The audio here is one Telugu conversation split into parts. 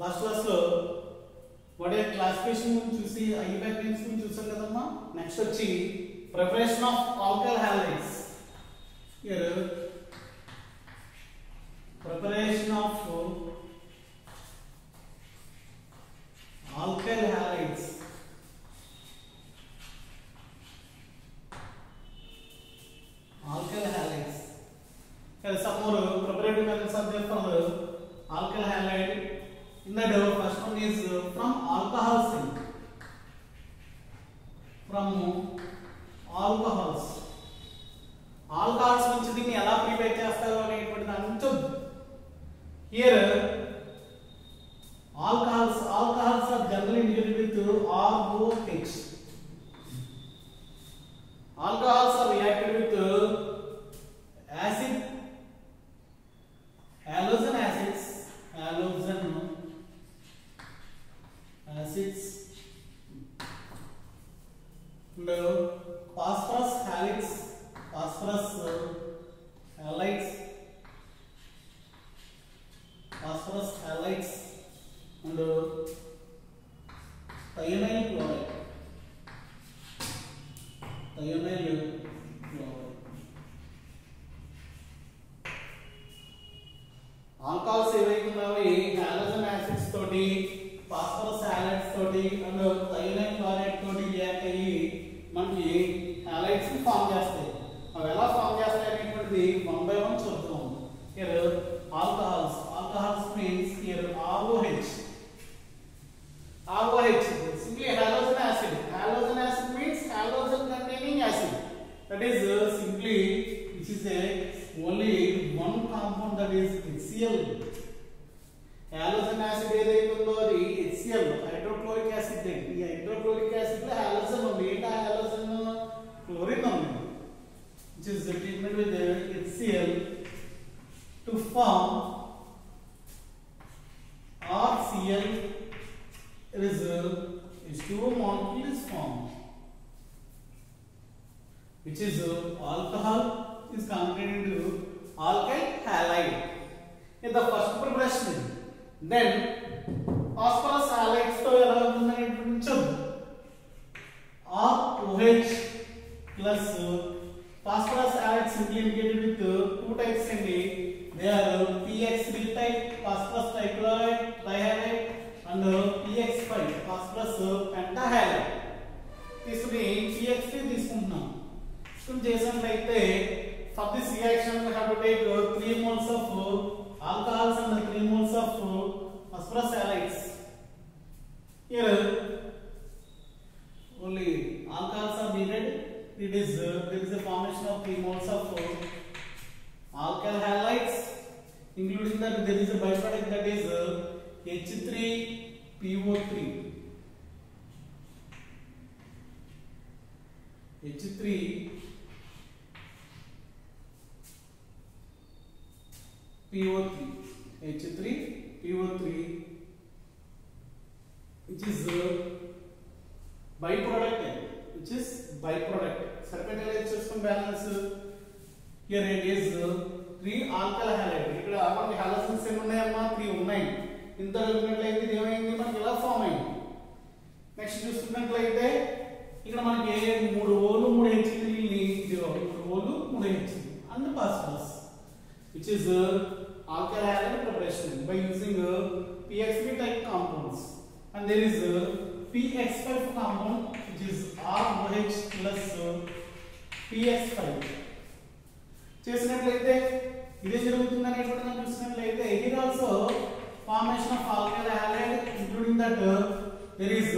లాస్ట్ క్లాస్ లో వాట్ ఏ క్లాసిఫికేషన్ గురించి చూసి ఐపాక్ నేమ్స్ గురించి చూసాం కదమ్మా. నెక్స్ట్ వచ్చి preparation of alkyl halides. Here preparation of alkyl halides. Alkyl halides. Here some more preparative methods are there for alkyl halide. In that first one is from alcohols. From alcohols. Alcohols నుంచి దీన్ని ఎలా ప్రిపేర్ చేస్తారు అనేటువంటి దాన్ని చూద్దాం. Here alcohols are generally indicated with ROH. Alcohols are reacted with acid, halogen acids, and phosphorus halides, and thionyl chloride. Alcohols ఏవైతే ఉన్నాయో హాలోజన్ యాసిడ్స్ తోటి, ఫాస్ఫరస్ హాలైడ్స్ తోటి అండ్ థయోనైల్ క్లోరైడ్ తోటి రియాక్ట్ అయ్యి మనకి హాలైడ్స్ ని ఫామ్ చేస్తాయి. అవి ఎలా ఫామ్ చేస్తాయి అనేటువంటిది వన్ బై వన్ చూద్దాం. Here alcohols means here ROH simply halogen acid. Halogen acid means halogen containing acid. That is simply which is only one compound, that is HCl. Halogen acid ఏదైతే ఉందో అది HCl, hydrochloric acid. ఈ hydrochloric acid లో halogen ఉంది. ఏంటి halogen? Chlorine ఉంది, which is treated with HCl to form RCl. There is H2O molecule is formed, which is alcohol is converted into alkyl halide in the first preparation. Then phosphorus halides to ఎలా ఉందని చూద్దాం. ROH plus phosphorus halides simply indicated with two types అండి. They are PX3 type phosphorus trihalide and PX5 phosphorus pentahalide. తీసుకుని PX3 తీసుకుంటున్నాం. చేసినట్లయితే for this reaction we have to take 3 moles of alcohols and 3 moles of phosphorus halides. Here only alcohols are needed. There is a formation of 3 moles of alkyl halides, including that there is a byproduct, that is H3PO3. H3PO3, which is byproduct. Serpentine system balance. Here it is 3 alkyl halide. ఇక్కడ మనకి హాలోజన్స్ ఎన్ని ఉన్నాయమ్మా? 3 ఉన్నాయి. ఇంత చూసినట్లయితే ఇది ఏమైంది? మనకి ఇలా ఫామ్ అయింది. నెక్స్ట్ చూసుకున్నట్లయితే ఇక్కడ మనకి 3 ఓలు 3 హెచ్సిఎల్, 3 ఓలు 3 HCl and phosphorus, which is alkyl halide preparation by using PX3 type compounds. And there is PX5 compound, which is ROH plus PX5. చేసినట్లయితే ఇదే జరుగుతుంది అనేటువంటి మనం చూసినట్లయితే here also formation of alkyl halide, including that there is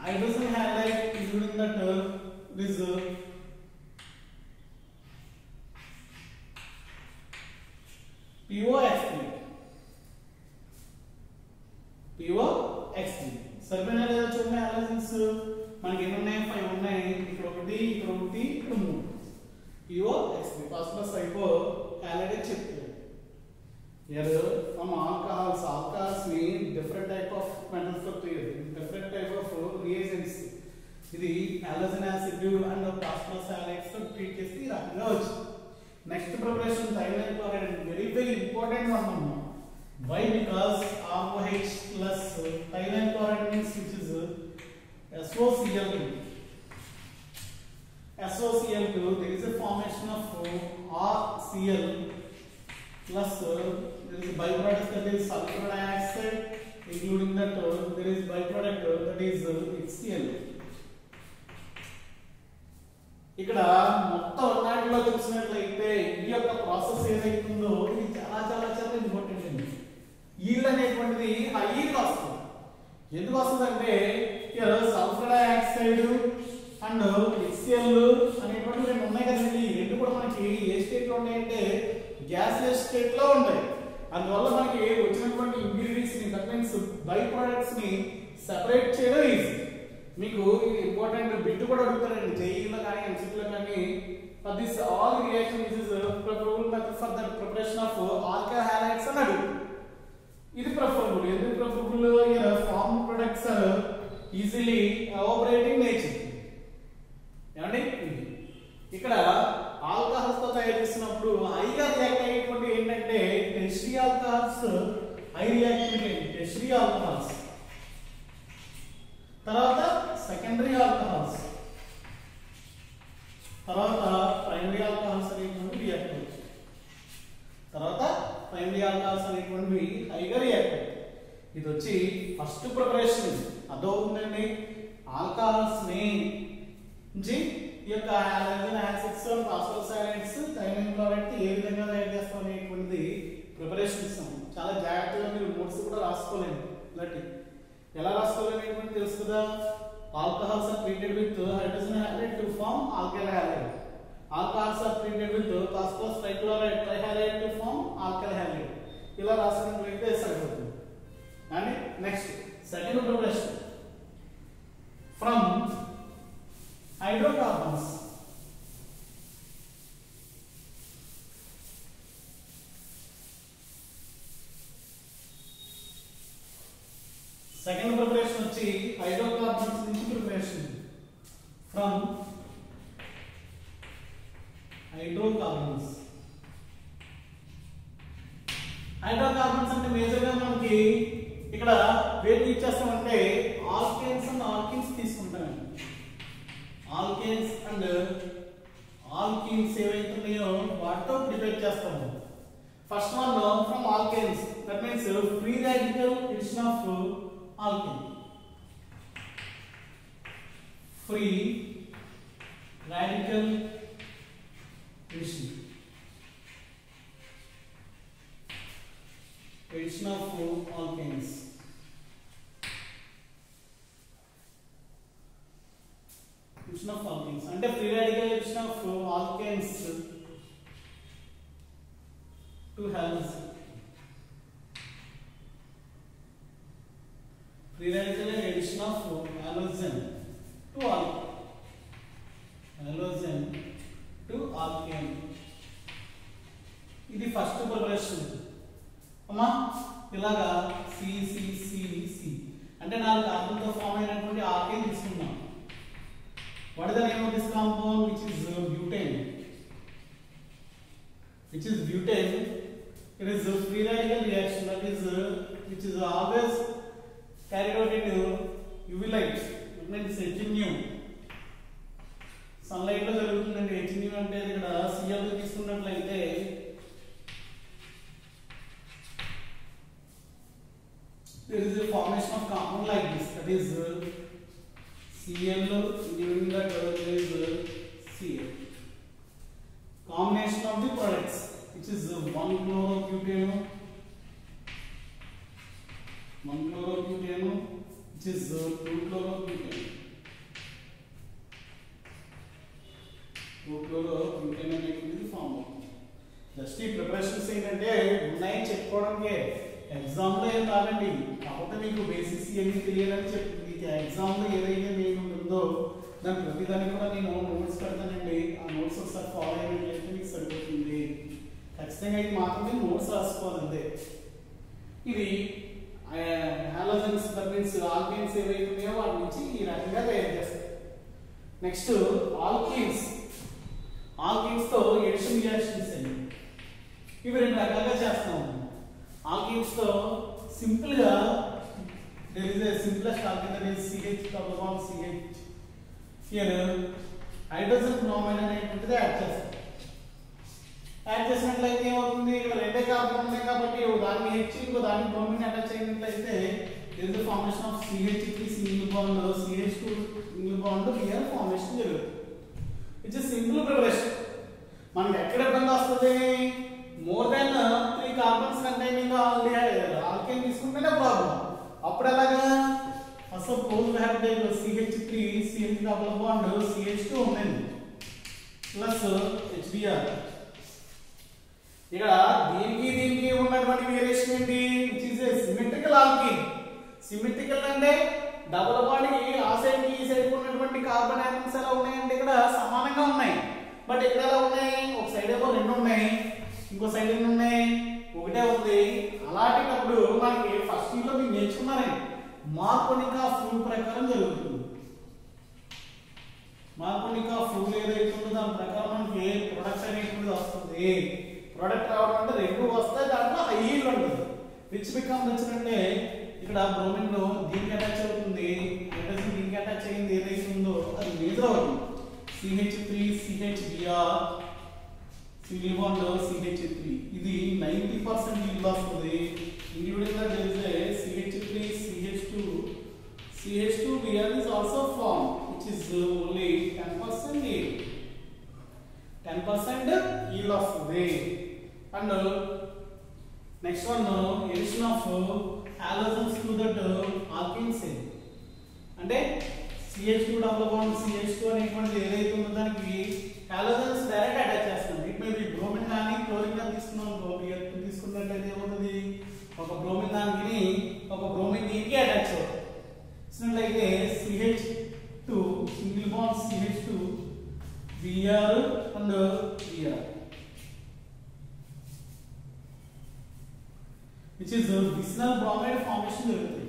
hydrogen halide, including that there is POX3. సరిపోయినా లేదా చూడండి. హాలోజన్స్ మనకి ఎన్ని ఉన్నాయి? 5 ఉన్నాయి. ఇక్కడ 1, ఇక్కడ 1, ఇక్కడ 3. POX3 phosphorus halide చెప్తారు. Here from alcohols mean different type of metals to create different type of reagents. ఇది halogen acid and phosphorus halides తో ట్రీట్ చేసి ఈ రకంగా వచ్చింది. Next preparation, thionyl chloride, very important one. Why? Because ROH SOCl2. SOCl2, there is a formation of RCl plus there is a byproduct that is sulfur dioxide, including that there is byproduct that is HCl. ఇక్కడ మొత్తం అన్నిటిలో చూసినట్లయితే ఈ యొక్క ప్రాసెస్ ఏదైతుందో ఇది చాలా చాలా చాలా ఇంపార్టెంట్ అండి. ఈల్డ్ అనేటువంటిది హై ఈల్డ్ వస్తుంది. ఎందుకు వస్తుందంటే ఇక్కడ సల్ఫర్ డయాక్సైడ్ అండ్ HCl అనేటువంటి రెండు ఉన్నాయి కదండి. రెండు కూడా మనకి ఏ స్టేట్ లో ఉన్నాయంటే గ్యాసియస్ స్టేట్ లో ఉంటాయి. అందువల్ల మనకి వచ్చినటువంటి ఇంగ్రీడియంట్స్ ని దట్ మీన్స్ బై ప్రొడక్ట్స్ ని సెపరేట్ చేయడం ఈజీ. మీకు ఇంపార్టెంట్ బిట్ కూడా అడుగుతారండి జేఈలో కానీ ఎంసీలో కానీ. For this all reaction this is preferable method for the preparation of alcohol halides అని అడుగుతారు. ఇది ప్రిఫరబుల్. ఎందుకు preferable? Form products are easily evaporating nature. ఏమండి ఇక్కడ ఆల్కహాల్స్ తో తయారు చేసినప్పుడు హైగా రియాక్ట్ అయ్యేటువంటి ఏంటంటే tertiary alcohols high reactivity, tertiary alcohols. తర్వాత సెకండరీ ఆల్కహాల్స్, తర్వాత ప్రైమరీ ఆల్కహాల్స్ అనేటువంటి రియాక్ట్ అవుతాయి. తర్వాత ప్రైమరీ ఆల్కహాల్స్ అనేటువంటివి హైగా రియాక్ట్ అవుతాయి. ఇది వచ్చి ఫస్ట్ ప్రిపరేషన్ అదవుతుందండి. ఆల్కహాల్స్ ని నుంచి ఈ యొక్క halogen acids, phosphorus halides, thionyl chloride ఏ విధంగా తయారు చేస్తాం అనేటువంటిది ప్రిపరేషన్ ఇస్తాం. చాలా జాగ్రత్తగా మీరు నోట్స్ కూడా రాసుకోలేండి. ఇలాంటి ఎలా రాసుకోవాలనేటువంటి తెలుసు కదా. Alcohols are treated with hydrogen halide to form alkyl halide. Alcohols are treated with phosphorus trichloride trihalide to form alkyl halide. ఇలా రాసినట్లయితే సరిపోతుంది. And next second preparation from hydrocarbons. Second preparation వచ్చి హైడ్రోకార్బన్స్ నుంచి ప్రిపరేషన్ ఫ్రమ్ హైడ్రోకార్బన్స్. హైడ్రోకార్బన్స్ అంటే మేజర్ గా మనకి ఇక్కడ వేటి ఇచ్చేస్తామంటే ఆల్కేన్స్ అండ్ ఆల్కిన్స్ తీసుకుంటామండి. ఆల్కేన్స్ అండ్ ఆల్కిన్స్ ఏవైతున్నాయో వాటితో ప్రిపేర్ చేస్తాము. First one from alkanes, that means free radical edition of alkene. Free radical addition of alkenes. Addition of alkenes అంటే free radical addition of alkenes to halogen. Free radical addition of halogen to alkene. Halogen to alkene. ఇది ఫస్ట్ ప్రిపరేషన్ అమ్మా. ఇలాగా CCCC అంటే 4 కార్బన్ తో ఫామ్ అయినటువంటి ఆల్కేన్ తీసుకున్నాం. What is the name of this compound? which is butane. It is a free radical reaction, that is which is always carried out in UV light. It means HNU. Sunlight లో జరుగుతుందండి. HNU అంటే ఇక్కడ Cl తీసుకున్నట్లయితే there is a formation of compound like this, that is Cl, during that there is Cl. Combination of the products, which is 1-chlorobutane, which is 2-chlorobutane. 2-chlorobutane అనేది ఫామ్ అవుతుంది. జస్ట్ ఈ ప్రిపరేషన్స్ ఏంటంటే ఉన్నాయని చెప్పుకోవడానికి ఎగ్జామ్ లో ఏం రాదండి. కాకపోతే మీకు బేసిక్స్ ఏమి తెలియాలని చెప్తుంది. ఎగ్జామ్ లో ఏదైతే నేను ఉందో దాని ప్రతిదాన్ని కూడా నేను నోట్స్ పెడతానండి. ఆ నోట్స్ ఒకసారి ఫాలో అయినట్లయితే మీకు సరిపోతుంది. ఖచ్చితంగా ఇది మాత్రమే నోట్స్ రాసుకోవాలంతే. ఇది హాలోజన్స్, దట్ మీన్స్ ఆల్కేన్స్ ఏవైతే ఉన్నాయో వాటి నుంచి ఈ రకంగా తయారు చేస్తారు. నెక్స్ట్ ఆల్కీన్స్ తో ఎడిషన్ రియాక్షన్స్ అండి. ఇవి 2 రకాలుగా చేస్తాము. ఆల్కీన్స్ తో సింపుల్ గా there is a simplest alkene, that is CH double bond CH here hydrogen bromide అనేటువంటిది యాడ్ చేస్తాం. యాడ్ చేసినట్లయితే ఏమవుతుంది, ఇక్కడ రెండే కార్బన్ ఉన్నాయి కాబట్టి దాన్ని హెచ్ ఇంకో దాన్ని బ్రోమిన్ అటాచ్ అయినట్లయితే there is the formation of CH3 single bond CH2 single bond here formation జరుగుతుంది. It's simple preparation. మనకి ఎక్కడ ఇబ్బంది వస్తుంది, more than 3 carbons containing alkane తీసుకుంటేనే ప్రాబ్లం. అప్పుడు ఎలాగా, first suppose we have take CH3 CH double bond CH2 ఉంది ప్లస్ HBr. ఇక్కడ దీనికి ఉన్నటువంటి వేరియేషన్ ఏంటి, which is a symmetrical alkene. Symmetrical అంటే డబుల్ బాండ్ కి ఆ సైడ్ కి ఈ సైడ్ ఉన్నటువంటి కార్బన్ ఆటమ్స్ ఎలా ఉన్నాయంటే ఇక్కడ సమానంగా ఉన్నాయి. బట్ ఇక్కడ ఎలా ఉన్నాయి, ఒక సైడ్ ఏమో 2 ఉన్నాయి, ఇంకో సైడ్ ఎన్ని ఉన్నాయి, ఒకటే ఉంది. అలాంటప్పుడు మనకి ఫస్ట్ ఇయర్ లో మీరు నేర్చుకున్నారండి, మార్కోనిక్ ఆఫ్ రూల్ ప్రకారం జరుగుతుంది. మార్కోనిక్ ఆఫ్ రూల్ ఏదైతే ఉందో దాని ప్రకారం మనకి ప్రొడక్ట్ అనేటువంటిది వస్తుంది. ప్రొడక్ట్ రావడం అంటే 2 వస్తాయి, దాంట్లో హై ఈల్డ్ ఉంటుంది. విచ్ బికమ్ వచ్చినట్టే ఇక్కడ బ్రోమిన్ దీనికి అటాచ్ అవుతుంది, హైడ్రోజన్ దీనికి అటాచ్ అయింది ఏదైతే ఉందో అది మేజర్ అవుతుంది. CH3 CHBr single bond CH3 ఇది 90% ఈల్డ్ వస్తుంది. Including that there is a CH3 CH2Br is also formed which is only 10% yield. 10% yield వస్తుంది. And next one, addition of halogens to that alkene chain. అంటే CH2 డబుల్ బాండ్ CH2 అనేటువంటి ఏదైతే ఉందో దానికి హాలోజన్స్ డైరెక్ట్ అటాచ్ చేస్తాం. ఇట్ మే బి బ్రోమిన్ కానీ క్లోరిన్ కానీ తీసుకున్నాం, తీసుకున్నట్లయితే ఏమవుతుంది, ఒక బ్రోమిన్ దానికి ఒక బ్రోమిన్ దీనికి అటాచ్ అవుతుంది. ఇచ్చినట్లయితే CH2 single bond CH2 Br and Br which is bisinal bromide formation జరుగుతుంది.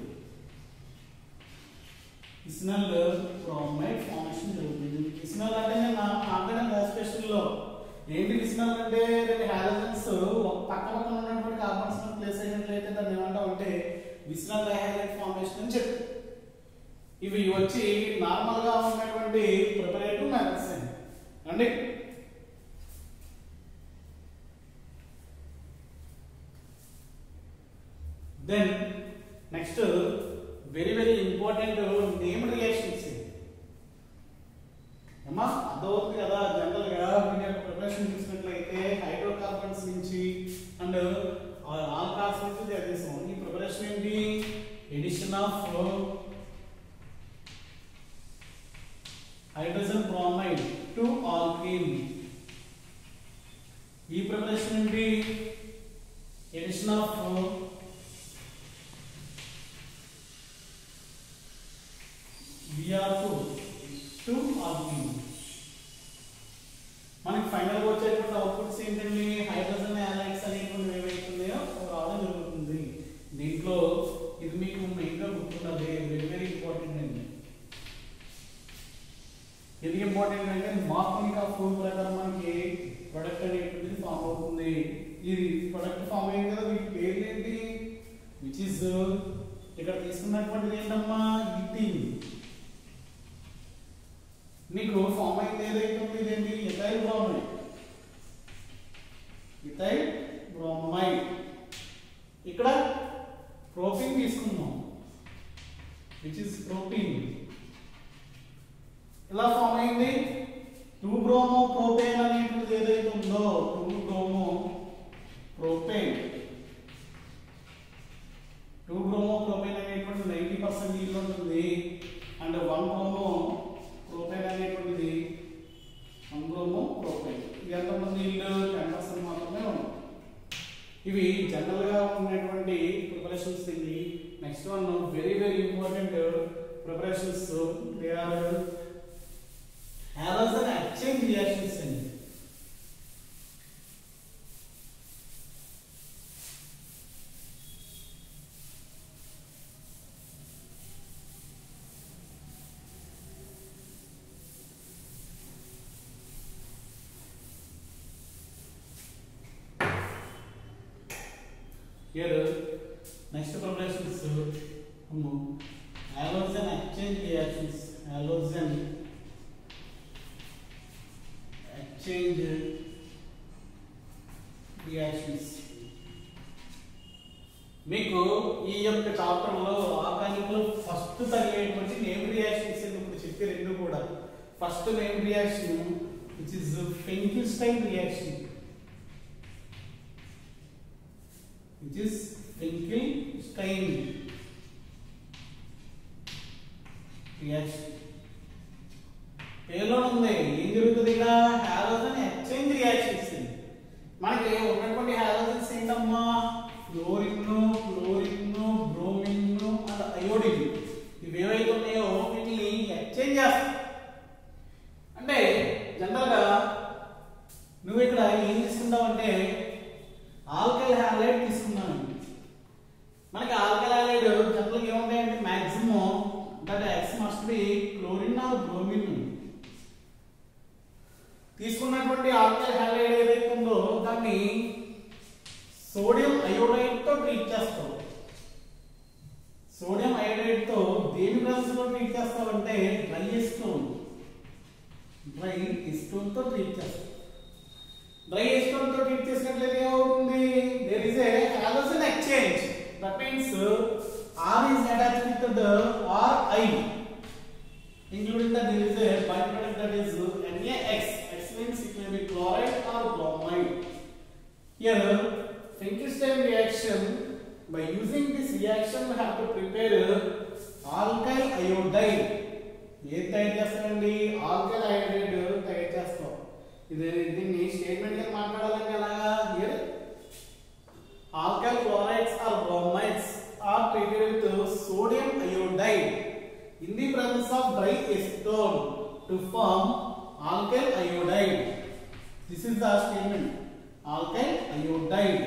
బిసినల్ బ్రోమైడ్ ఫార్మేషన్ జరుగుతుంది. బిసినల్ అంటే నేను ఆల్రెడీ క్లాసిఫికేషన్ లో ఏంటి బిసినల్ అంటే హాలోజన్స్ పక్క పక్కన ఉన్నటువంటి కార్బన్స్ ను ప్లేస్ అయినట్లయితే దాన్ని ఏమంటాం అంటే బిసినల్ డైహైడ్రేట్ ఫార్మేషన్ అని చెప్పి. ఇవి వచ్చి నార్మల్ గా ఉన్నటువంటి ప్రిపరేటివ్ మెథడ్స్ అండి. Then next very very important name reactions. అమ్మా అదవుతుంది కదా, జనరల్ గా మీరు యొక్క ప్రిపరేషన్ చూసినట్లయితే హైడ్రోకార్బన్స్ నుంచి అండ్ ఆల్కహాల్స్ నుంచి చేసాం. ఈ ప్రిపరేషన్ ఏంటి, addition of hydrogen bromide to alkene. ఈ ప్రిపరేషన్ ఏంటి, addition of Br2 to alkene. మనకి ఫైనల్ గా వచ్చేటువంటి అవుట్పుట్స్ ఏంటండి, హైడ్రోజన్ హాలైడ్స్ అనేటువంటి ఏవైతున్నాయో రావడం జరుగుతుంది. దీంట్లో ఇది మీకు మెయిన్ గా గుర్తుండాలి, వెరీ వెరీ ఇంపార్టెంట్ అండి. ఎందుకు ఇంపార్టెంట్ అంటే మార్కోనిక్ ఆఫ్ రూల్ ప్రకారం మనకి ప్రొడక్ట్ అనేటువంటిది ఫామ్ అవుతుంది. ఇది ప్రొడక్ట్ ఫామ్ అయింది కదా, వీటి పేర్లు ఏంటి, విచ్ ఇస్ ఇక్కడ తీసుకున్నటువంటిది ఏంటమ్మా, ఈథీన్. మీకు ఫామ్ అయింది ఏదైతే ఉంది ఇదేంటి, ఇథైల్ బ్రోమైడ్. Ethyl bromide. ఇక్కడ ప్రోపీన్ తీసుకున్నాం, విచ్ ఇస్ ప్రోపీన్. ఇలా ఫామ్ అయింది 2-బ్రోమో ప్రోపేన్ అనేటువంటిది ఏదైతే ఉందో 2-బ్రోమో ప్రోపేన్. 2-బ్రోమో ప్రోపేన్ అనేటువంటి 90% ఈల్డ్ ఉంటుంది. అండ్ 1-బ్రోమో ప్రోపేన్ అనేటువంటిది 1-బ్రోమో ప్రోపేన్. ఇది ఎంతమంది ఈల్డ్ 10% మాత్రమే ఉంది. ఇవి జనరల్ గా ఉన్నటువంటి ప్రిపరేషన్స్. ఇవి next one very very important preparations, they are halogen exchange reactions అండి. Here next preparations halogen exchange reactions. Halogen exchange reactions. మీకు ఈ యొక్క చాప్టర్ లో ఆర్గానిక్ లో ఫస్ట్ తగిలేటువంటి నేమ్ రియాక్షన్స్ ఇప్పుడు చెప్పే రెండు కూడా. First name reaction which is Finkelstein reaction, which is Finkelstein reaction. పేర్లో ఉంది ఏం జరుగుతుంది ఇక్కడ హాలోజన్ ఎక్స్చేంజ్ రియాక్షన్స్. మనకి ఉన్నటువంటి హాలోజన్స్ ఏంటమ్మా క్లోరిన్ బ్రోమిన్ అండ్ అయోడిన్. ఇవి ఏవైతే ఉన్నాయో వీటిని ఎక్స్చేంజ్ చేస్తాయి. అంటే జనరల్ గా నువ్వు ఇక్కడ ఏం తీసుకుంటావు అంటే ఆల్కైల్ హాలైడ్ తీసుకున్నాను. మనకి ఆల్కైల్ హాలైడ్ జనరల్ గా ఏముంటాయంటే maximum that x must be chlorine or bromine. తీసుకున్నటువంటి ఆల్కైల్ హాలైడ్ ఏదైతే ఉందో దాన్ని సోడియం అయోడైడ్ తో ట్రీట్ చేస్తావు. సోడియం అయోడైడ్ తో దేని బ్రాంచ్ తో ట్రీట్ చేస్తావు అంటే డ్రై ఎసిటోన్ తో ట్రీట్ చేస్తావు. డ్రై ఎసిటోన్ తో ట్రీట్ చేసినట్లయితే ఏమవుతుంది there is a halogen exchange. That means R is attached with the Ri, including that there is a byproduct that is NaX. X means it may be chloride or bromide. Here Finkelstein reaction, by using this reaction we have to prepare alkyl iodide. ఏ తయారు చేస్తామండి ఆల్కైల్ ఐయోడైడ్ తయారు చేస్తాం. దీన్ని స్టేట్మెంట్ గా మాట్లాడాలంటే ఎలాగా here alkyl chlorides or bromides are treated with sodium iodide in the presence of dry acetone to form alkyl iodide. This is the statement. Alkyl iodide.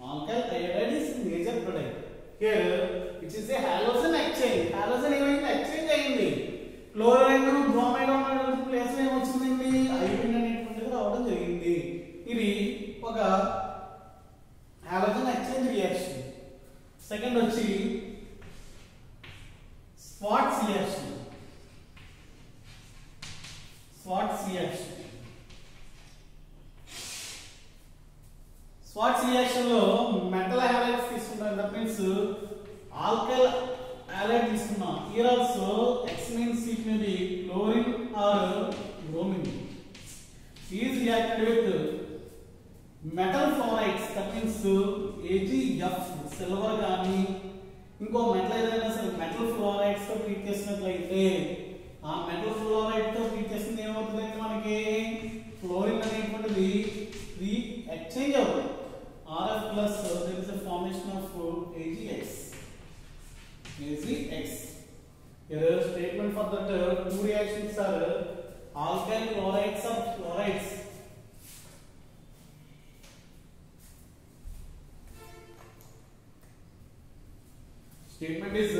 Alkyl iodide is major product. Here it is a halogen exchange. Halogen ఏమైంది ఎక్స్చేంజ్ అయింది. క్లోరైడ్ బ్రోమైడ్ ఉన్న ప్లేస్ లో ఏమొచ్చిందండి అయోడిన్ అనేటువంటిది రావడం జరిగింది. ఇది ఒక హాలోజన్ ఎక్స్చేంజ్ రియాక్షన్. సెకండ్ వచ్చి స్వార్ట్జ్ రియాక్షన్. స్వార్ట్జ్ రియాక్షన్ స్వార్ట్జ్ రియాక్షన్ లో మెటల్ హాలైడ్స్ తీసుకుంటాం. దట్ మీన్స్ ఆల్కైల్ హాలైడ్ తీసుకున్నాం. Here also X means it may be chlorine or bromine. Is reacted with metal fluorides. That means AgF silver కానీ ఇంకో మెటల్ ఏదైనా సరే మెటల్ ఫ్లోరైడ్స్ తో ట్రీట్ చేసినట్లయితే ఆ మెటల్ ఫ్లోరైడ్ తో ట్రీట్ చేసింది ఏమవుతుందంటే మనకి ఫ్లోరిన్ అనేటువంటిది ఎక్స్చేంజ్ అవుతుంది. RF plus there is a formation of AgX. Here statement for that two reactions are alkyl chlorides or fluorides. Statement is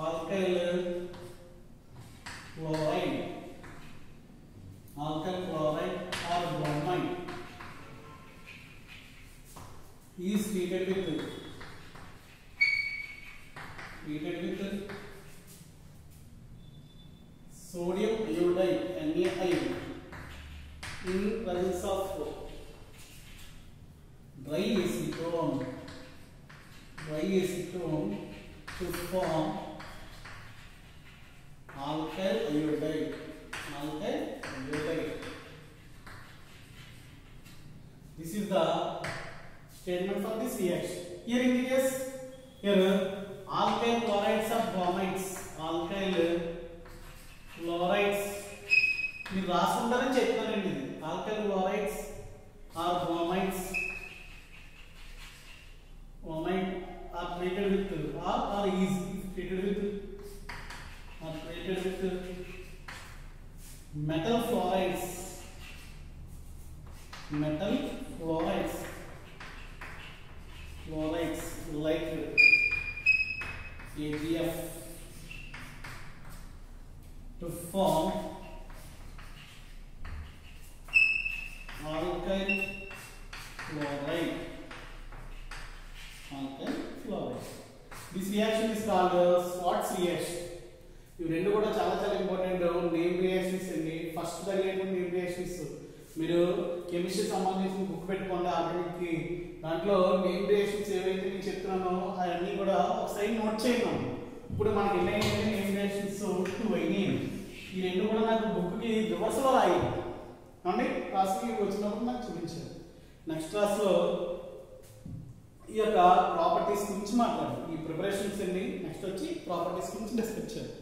alkyl chloride or bromide is treated with sodium iodide NaI in presence of dry acetone to form alkyl iodide. This is the statement for this reaction. Here in the case, here alkyl chlorides or bromides, alkyl chlorides మీరు రాసుకుంటారని చెప్తానండి. ఇది alkyl chlorides or bromides are treated with or is treated with metal fluorides like AgF to form alkyl chloride. This reaction is called Schwartz reaction. ఇవి రెండు కూడా చాలా చాలా ఇంపార్టెంట్ నేమ్ రియాక్షన్స్ అండి. ఫస్ట్ తగిలేటువంటి నేమ్ రియాక్షన్స్ మీరు కెమిస్ట్రీ సంబంధించిన బుక్ పెట్టుకోండి ఆర్గానిక్ దాంట్లో నేమ్ రియాక్షన్స్ ఏవైతే నేను చెప్తున్నానో అవన్నీ కూడా ఒకసారి నోట్ చేయండి. ఇప్పుడు మనకి ఎన్ని నేమ్ రియాక్షన్స్ 2 అయినాయి. ఈ రెండు కూడా నాకు బుక్కి రివర్స్లో రాయి అండి. క్లాస్కి వచ్చినప్పుడు నాకు చూపించారు. నెక్స్ట్ క్లాస్లో ఈ యొక్క ప్రాపర్టీస్ గురించి మాట్లాడాలి. ఈ ప్రిపరేషన్స్ అండి నెక్స్ట్ వచ్చి ప్రాపర్టీస్ గురించి డిస్కస్ చేయాలి.